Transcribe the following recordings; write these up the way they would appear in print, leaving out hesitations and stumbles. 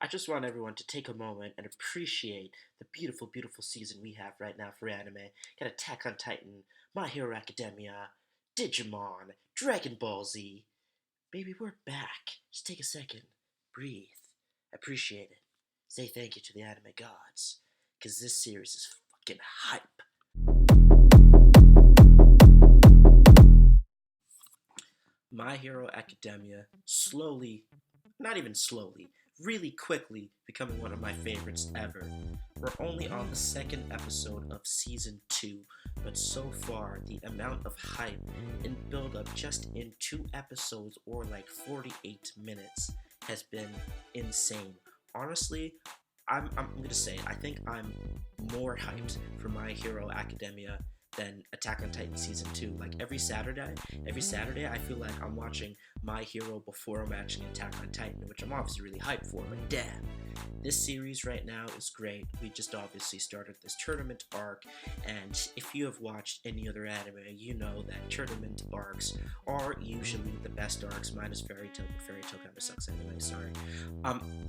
I just want everyone to take a moment and appreciate the beautiful, beautiful season we have right now for anime. Got Attack on Titan, My Hero Academia, Digimon, Dragon Ball Z. Baby, we're back. Just take a second, breathe, appreciate it. Say thank you to the anime gods, because this series is fucking hype. My Hero Academia slowly, not even slowly, really quickly becoming one of my favorites ever. We're only on the second episode of season 2, but so far the amount of hype and build up just in 2 episodes or like 48 minutes has been insane. Honestly, I'm gonna say I think I'm more hyped for My Hero Academia than Attack on Titan season 2. Like every Saturday I feel like I'm watching My Hero before I'm watching Attack on Titan, which I'm obviously really hyped for, but damn. This series right now is great. We just obviously started this tournament arc, and if you have watched any other anime, you know that tournament arcs are usually the best arcs, minus Fairy Tail, but Fairy Tail kind of sucks anyway, sorry.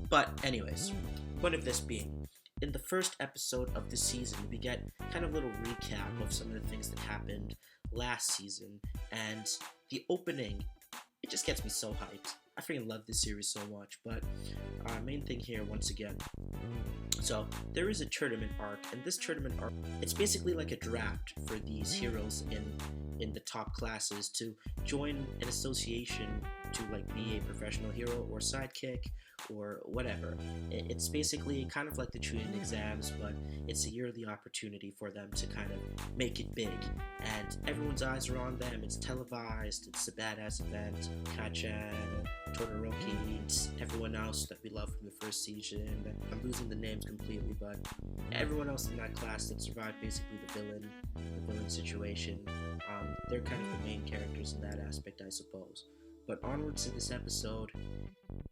But anyways, point of this being, in the first episode of the season, we get kind of a little recap of some of the things that happened last season, and the opening, it just gets me so hyped. I freaking love this series so much, but main thing here, once again, so there is a tournament arc, and this tournament arc, it's basically like a draft for these heroes in the top classes to join an association to like be a professional hero or sidekick or whatever. It's basically kind of like the Chunin exams, but it's a yearly opportunity for them to kind of make it big. And everyone's eyes are on them. It's televised. It's a badass event. KACCHAN, Todoroki, everyone else that we love from the first season. I'm losing the names completely, but everyone else in that class that survived basically the villain situation. They're kind of the main characters in that aspect, I suppose. But onwards in this episode,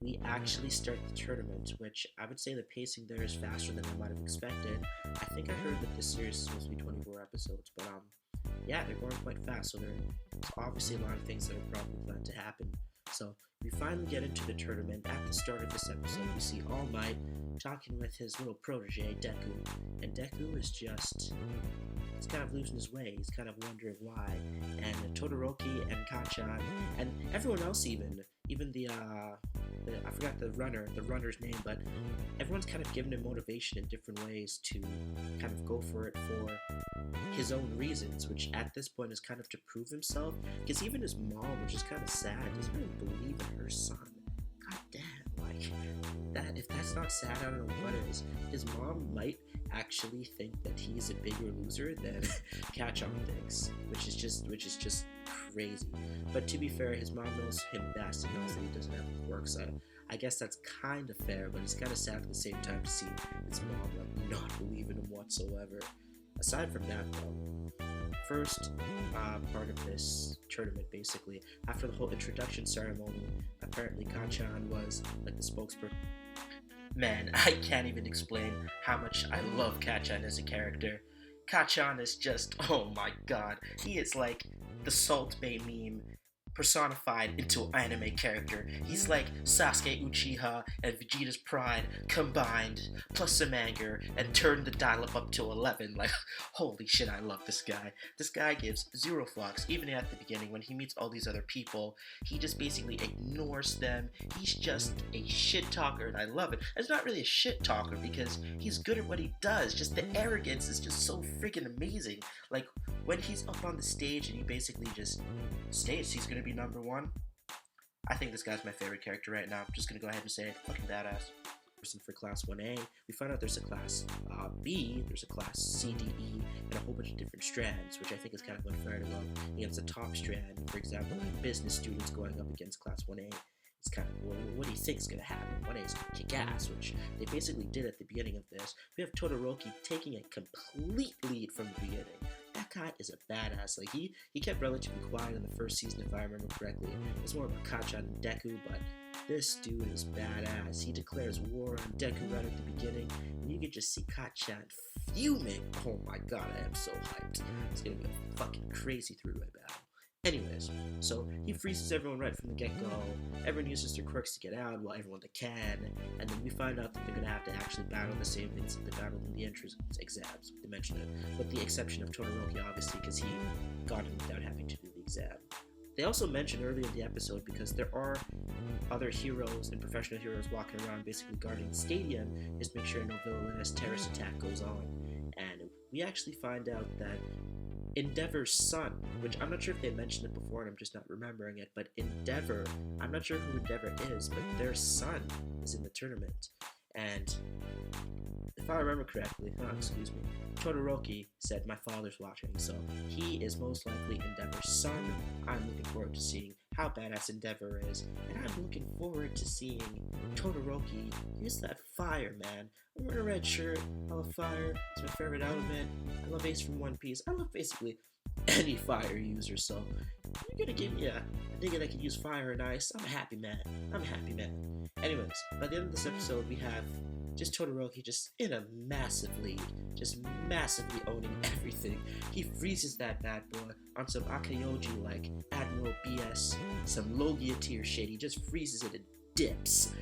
we actually start the tournament, which I would say the pacing there is faster than I might have expected. I think I heard that this series is supposed to be 24 episodes, but yeah, they're going quite fast, so there's obviously a lot of things that are probably planned to happen. So we finally get into the tournament. At the start of this episode, we see All Might talking with his little protege, Deku, and Deku is just, he's kind of losing his way. He's kind of wondering why. And Todoroki and KACCHAN, and everyone else even the I forgot the runner's name, but everyone's kind of given him motivation in different ways to kind of go for it for his own reasons, which at this point is kind of to prove himself, because even his mom, which is kind of sad, doesn't really believe in her son. God damn, like, that, if that's not sad, I don't know what is. His mom might actually think that he's a bigger loser than KACCHAN thinks, which is just crazy. But to be fair, his mom knows him best and knows that he doesn't have quirks. So I guess that's kind of fair, but it's kind of sad at the same time to see his mom like not believe in him whatsoever. Aside from that, though, first part of this tournament, basically, after the whole introduction ceremony, apparently KACCHAN was like the spokesperson. Man, I can't even explain how much I love KACCHAN as a character. KACCHAN is just, oh my god, he is like the Salt Bae meme personified into an anime character. He's like Sasuke Uchiha and Vegeta's pride combined, plus some anger, and turned the dial up to 11. Like, holy shit, I love this guy. This guy gives zero fucks, even at the beginning when he meets all these other people. He just basically ignores them. He's just a shit talker, and I love it. It's not really a shit talker because he's good at what he does. Just the arrogance is just so freaking amazing. Like, when he's up on the stage and he basically just states he's gonna be number one, I think this guy's my favorite character right now. I'm just gonna go ahead and say it. Fucking badass. Person for class 1A, we find out there's a class B, there's a class C, D, E, and a whole bunch of different strands, which I think is kind of unfair to go against the top strand. For example, like business students going up against class 1A. It's kind of, what do you think is going to happen? 1A is going to kick ass, which they basically did at the beginning of this. We have Todoroki taking a complete lead from the beginning. That guy is a badass. Like, he kept relatively quiet in the first season, if I remember correctly. It's more about KACCHAN and Deku, but this dude is badass. He declares war on Deku right at the beginning, and you can just see KACCHAN fuming. Oh my god, I am so hyped. It's gonna be a fucking crazy three-way battle. Anyways, so he freezes everyone right from the get-go. Everyone uses their quirks to get out, well, everyone that can, and then we find out that they're going to have to actually battle the same things that they battled in the entrance exams. They mention it, with the exception of Todoroki, obviously, because he got it without having to do the exam. They also mention earlier in the episode, because there are other heroes and professional heroes walking around basically guarding the stadium, just make sure no villainous terrorist attack goes on. And we actually find out that Endeavor's son, which I'm not sure if they mentioned it before and I'm just not remembering it, but Endeavor, I'm not sure who Endeavor is, but their son is in the tournament. And if I remember correctly, Todoroki said my father's watching, so he is most likely Endeavor's son. I'm looking forward to seeing how badass Endeavor is, and I'm looking forward to seeing Todoroki use that fire, man. I'm wearing a red shirt, I love fire, it's my favorite element, I love Ace from One Piece, I love basically any fire user, so you're gonna give me a nigga that can use fire and ice, I'm a happy man. Anyways, by the end of this episode, we have just Todoroki just in a massive lead, just massively owning everything. He freezes that bad boy on some Akayoji like Admiral BS, some Logia tier shit. He just freezes it and dips.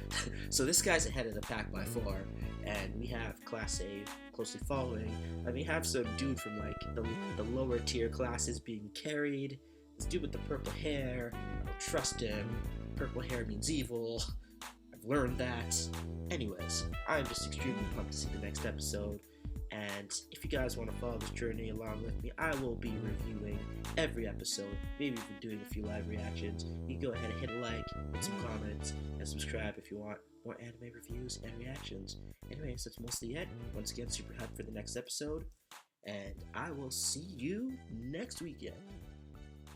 So this guy's ahead of the pack by far, and we have Class A closely following. And we have some dude from like the lower tier classes being carried. This dude with the purple hair, I don't trust him. Purple hair means evil. I've learned that. Anyways, I'm just extremely pumped to see the next episode, and if you guys want to follow this journey along with me, I will be reviewing every episode, maybe even doing a few live reactions. You can go ahead and hit a like, hit some comments, and subscribe if you want more anime reviews and reactions. Anyways, that's mostly it. Once again, super hyped for the next episode, and I will see you next weekend.